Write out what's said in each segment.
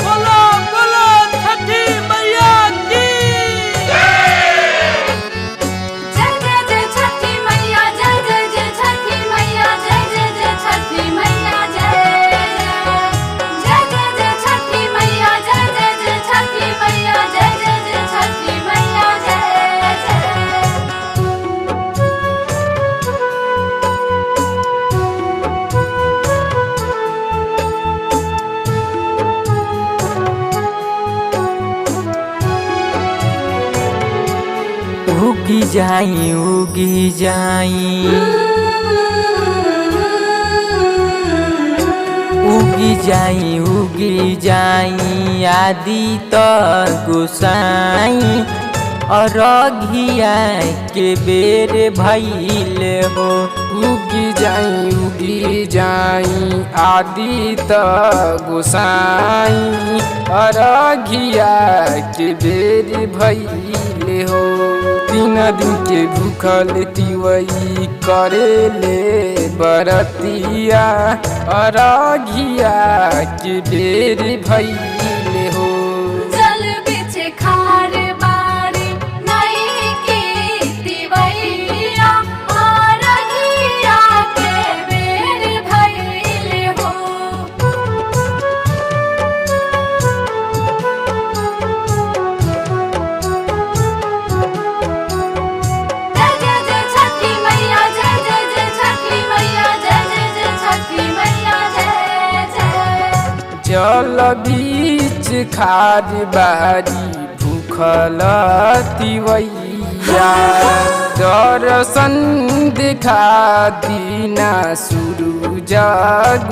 बोलो बोलो छठी मैया की जय जय जय छठी मैया, जय जय जय छठी मैया, जय जय जय छठी मैया, जय जय जय छठी मैया, जय जय जय छठी मैया, जय जय जय छठी मैया, जय उगी जाई उगी जाई उगी जाई उगी जाई आदित्य गोसाई अरघिया के बेर भइल हो। उगी जाई आदित्य गोसाई अरघिया के बेर भइले हो। 3 दिन के भूखल तिवई करेले बरतिया अरघिया के बेर भइले हो। जल बिच खार बारी नई की तिवैया अरघिया के बेर भइले हो। जय जय जय छठी मैया, जय जय जय छठी मैया, जय जय जय छठी मैया, जय जय जल बीच खार बारी भूखल तिवैया दर्शन देखा दीना सूरज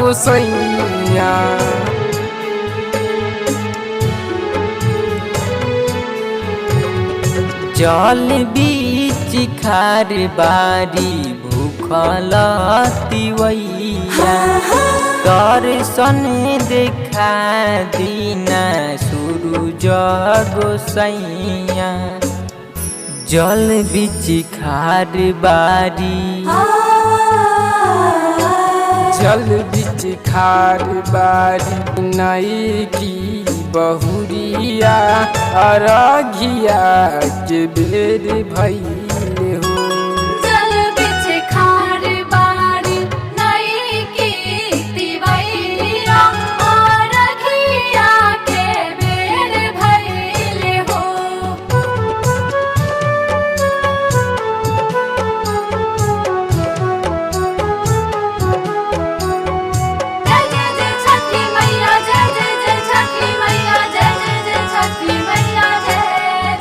गोसैया। जल बीच खार बारी भूखल तिवैया दर्शन देखा दीना सूरज गोसैया। जल बीच खार बारी जल बीच खार बारी नई की बहुरिया अरघिया के बेर भइले हो। जल बिच खार बारी नई की तिवैया अरघिया के बेर भइले हो। जय जय जय छठी मैया, जय जय जय छठी मैया, जय जय जय छठी मैया, जय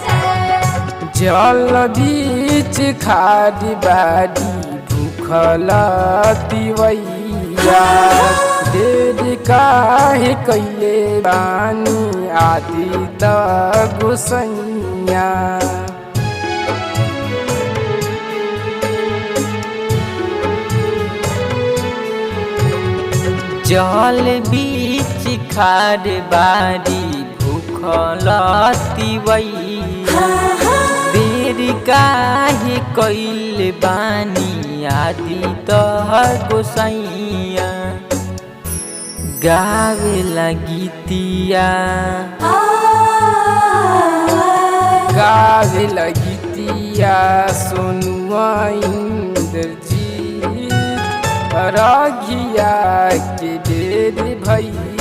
जय जल बीच खार बारी भूखल तिवैया देर काहे कैले बानी आदित्य गोसैया। जल बीच खार बारी भूखल तिवैया देर काहे कैल बानी आदित्य गोसैया। गावे लगीतिया गावे लगीतिया सोनुआ इंद्रजीत अरघिया के बेर भइले